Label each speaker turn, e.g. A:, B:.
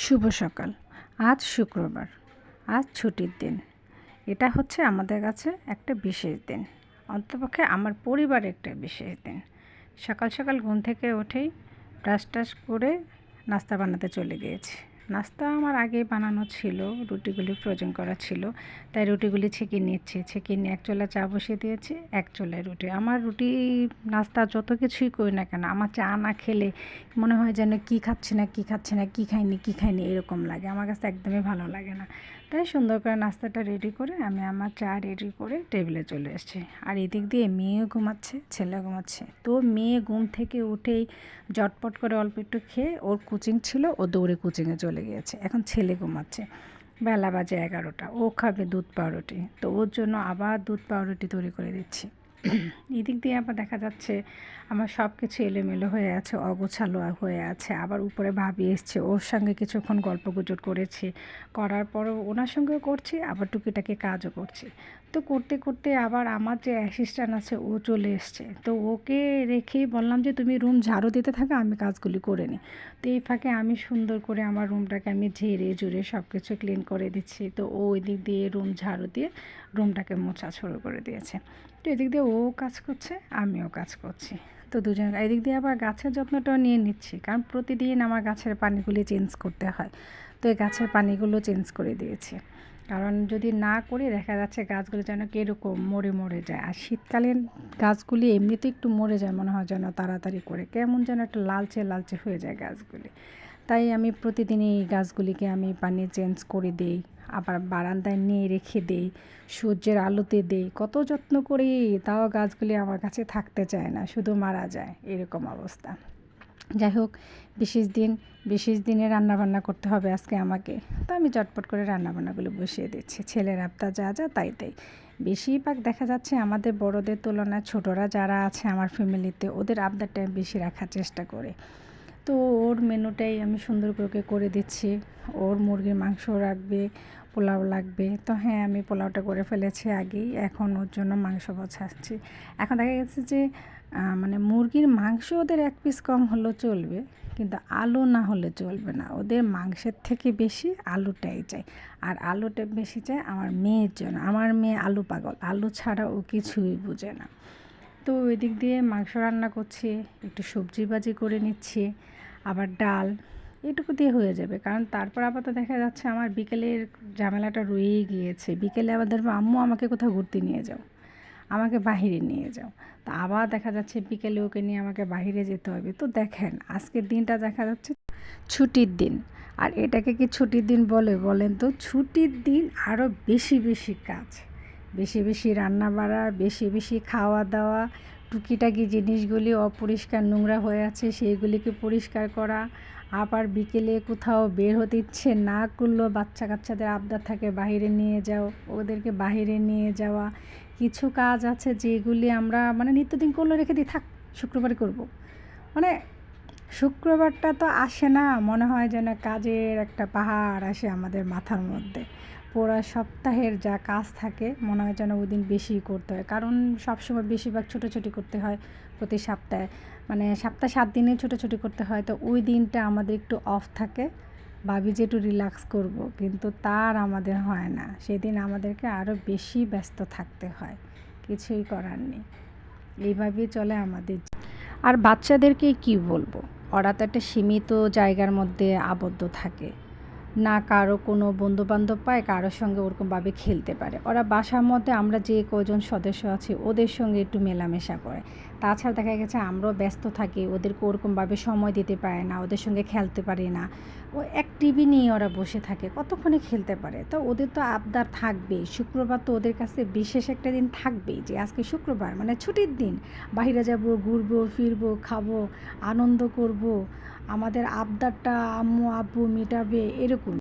A: শুভ সকাল। আজ শুক্রবার। আজ ছুটির দিন। এটা হচ্ছে আমাদের কাছে একটা বিশেষ দিন। অন্ততপক্ষে আমার পরিবারের একটা বিশেষ দিন। সকাল সকাল ঘুম থেকে উঠেই ব্রাশ টাশ করে নাস্তা বানাতে চলে গিয়েছি। নাস্তা আমার আগেই বানানো ছিল, রুটিগুলি ফ্রোজেন করা ছিল, তাই রুটিগুলি ছেঁকে নিচ্ছি। ছেঁকে নিয়ে এক চুলায় চা বসিয়ে দিয়েছি, এক চুলায় রুটি। আমার রুটি নাস্তা যত কিছুই করি না কেন, আমার চা না খেলে মনে হয় যেন কী খাচ্ছি না কী খাচ্ছি না, কী খাইনি এরকম লাগে। আমার কাছে একদমই ভালো লাগে না। তাই সুন্দর করে নাস্তাটা রেডি করে আমি আমার চা রেডি করে টেবিলে চলে এসেছি। আর এদিক দিয়ে মেয়েও ঘুমাচ্ছে, ছেলে ঘুমাচ্ছে। তো মেয়ে ঘুম থেকে উঠেই জটপট করে অল্প একটু খেয়ে, ওর কোচিং ছিল, ও দৌড়ে কোচিংয়ে চলে গিয়েছে। এখন ছেলে ঘুমাচ্ছে। বেলা বাজে 11টা। ও খাবে দুধ পাউরুটি। তো ওর জন্য আবার দুধ পাউরুটি তৈরি করে দিচ্ছি। এদিক দিয়ে আবার দেখা যাচ্ছে আমার সব কিছু এলোমেলো হয়ে আছে, অগোছালো হয়ে আছে। আবার উপরে ভাবি এসছে, ওর সঙ্গে কিছুক্ষণ গল্পগুজব করেছি। করার পরও ওনার সঙ্গেও করছি, আবার টুকিটাকি কাজও করছি। তো করতে করতে আবার আমার যে অ্যাসিস্ট্যান্ট আছে ও চলে এসছে। তো ওকে রেখেই বললাম যে তুমি রুম ঝাড়ু দিতে থাকো, আমি কাজগুলি করে নিই। তো এই ফাঁকে আমি সুন্দর করে আমার রুমটাকে আমি ঝেড়ে ঝুড়ে সব কিছু ক্লিন করে দিচ্ছি। তো ও ওই দিক দিয়ে রুম ঝাড়ু দিয়ে রুমটাকে মোছা শুরু করে দিয়েছে। তো এদিক দিয়ে ও কাজ করছে, আমিও কাজ করছি। তো দুজন এদিক দিয়ে আবার গাছের যত্নটাও নিয়ে নিচ্ছি, কারণ প্রতিদিন আমার গাছের পানিগুলি চেঞ্জ করতে হয়। তো এই গাছের পানিগুলো চেঞ্জ করে দিয়েছি, কারণ যদি না করি দেখা যাচ্ছে গাছগুলো যেন কীরকম মরে যায়। আর শীতকালীন গাছগুলি এমনিতেই একটু মরে যায়, মনে হয় যেন তাড়াতাড়ি করে কেমন যেন একটা লালচে হয়ে যায় গাছগুলি। তাই আমি প্রতিদিনই এই গাছগুলিকে আমি পানি চেঞ্জ করে দিই, আবার বারান্দায় নিয়ে রেখে দিই, সূর্যের আলোতে দিই। কত যত্ন করি, তাও গাছগুলি আমার কাছে থাকতে চায় না, শুধু মারা যায়, এরকম অবস্থা। যাই হোক, বিশেষ দিনে রান্নাবান্না করতে হবে আজকে আমাকে। তো আমি চটপট করে রান্নাবান্নাগুলো বসিয়ে দিচ্ছি। ছেলের আবদার যা তাই। বেশিরভাগ দেখা যাচ্ছে আমাদের বড়দের তুলনায় ছোটরা যারা আছে আমার ফ্যামিলিতে, ওদের আবদারটা বেশি রাখার চেষ্টা করে। তো ওর মেনুটাই আমি সুন্দর করে দিচ্ছি। ওর মুরগির মাংস রাখবে, পোলাও লাগবে। তো হ্যাঁ, আমি পোলাওটা করে ফেলেছি আগেই, এখন ওর জন্য মাংস বসাচ্ছি। এখন দেখা গেছে যে মানে মুরগির মাংস ওদের এক পিস কম হলেও চলবে, কিন্তু আলু না হলে চলবে না। ওদের মাংসের থেকে বেশি আলুটাই চাই। আর আলুটা বেশি চাই আমার মেয়ের জন্য। আমার মেয়ে আলু পাগল, আলু ছাড়া ও কিছুই বুঝে না। তো ওই দিক দিয়ে মাংস রান্না করছি, একটু সবজি ভাজি করে নিচ্ছি, আবার ডাল, এটুকু দিয়ে হয়ে যাবে। কারণ তারপর আপাতত দেখা যাচ্ছে আমার বিকেলের ঝামেলাটা রয়েই গিয়েছে। বিকেলে আবার ধরবো আম্মু আমাকে কোথাও ঘুরতে নিয়ে যাও, আমাকে বাহিরে নিয়ে যাও। তো আবার দেখা যাচ্ছে বিকেলে ওকে নিয়ে আমাকে বাহিরে যেতে হবে। তো দেখেন আজকের দিনটা দেখা যাচ্ছে ছুটির দিন। আর এটাকে কি ছুটির দিন বলেন তো? ছুটির দিন আরও বেশি কাজ, বেশি রান্না বাড়া, বেশি খাওয়া দাওয়া, টুকিটাকি জিনিসগুলি অপরিষ্কার নোংরা হয়ে আছে সেইগুলিকে পরিষ্কার করা। আবার বিকেলে কোথাও বের হতে ইচ্ছে না করলেও বাচ্চা কাচ্চাদের আবদার থাকে বাইরে নিয়ে যাও, ওদেরকে বাইরে নিয়ে যাওয়া। কিছু কাজ আছে যেগুলি আমরা মানে নিত্যদিন করলে রেখে দিই, থাক শুক্রবারে করব। মানে শুক্রবারটা তো আসে না, মনে হয় যেন কাজের একটা পাহাড় আসে আমাদের মাথার মধ্যে। পুরো সপ্তাহের যা কাজ থাকে মনে হয় যেন ওই দিন বেশি করতে হয়, কারণ সবসময় বেশিরভাগ ছোটাছুটি করতে হয় প্রতি সপ্তাহে। মানে সপ্তাহে 7 দিনে ছোটাছুটি করতে হয়। তো ওই দিনটা আমাদের একটু অফ থাকে, ভাবি যে একটু রিল্যাক্স করব, কিন্তু তার আমাদের হয় না। সেদিন আমাদেরকে আরও বেশি ব্যস্ত থাকতে হয়, কিছুই করার নেই। এইভাবেই চলে আমাদের। আর বাচ্চাদেরকে কি বলবো, ওরা তো একটা সীমিত জায়গার মধ্যে আবদ্ধ থাকে না, কারো কোনো বন্ধুবান্ধব পায়, কারোর সঙ্গে ওরকমভাবে খেলতে পারে। ওরা বাসার মধ্যে আমরা যে কজন সদস্য আছি ওদের সঙ্গে একটু মেলামেশা করে। তাছাড়া দেখা গেছে আমরাও ব্যস্ত থাকি, ওদেরকে ওরকমভাবে সময় দিতে পারে না, ওদের সঙ্গে খেলতে পারি না। ও এক টিভি নিয়ে ওরা বসে থাকে, কতক্ষণে খেলতে পারে? তো ওদের তো আবদার থাকবেই। শুক্রবার তো ওদের কাছে বিশেষ একটা দিন থাকবেই, যে আজকে শুক্রবার মানে ছুটির দিন, বাইরে যাব, ঘুরবো ফিরবো, খাবো, আনন্দ করব, আমাদের আবদারটা আম্মু আব্বু মেটাবে, এরকম।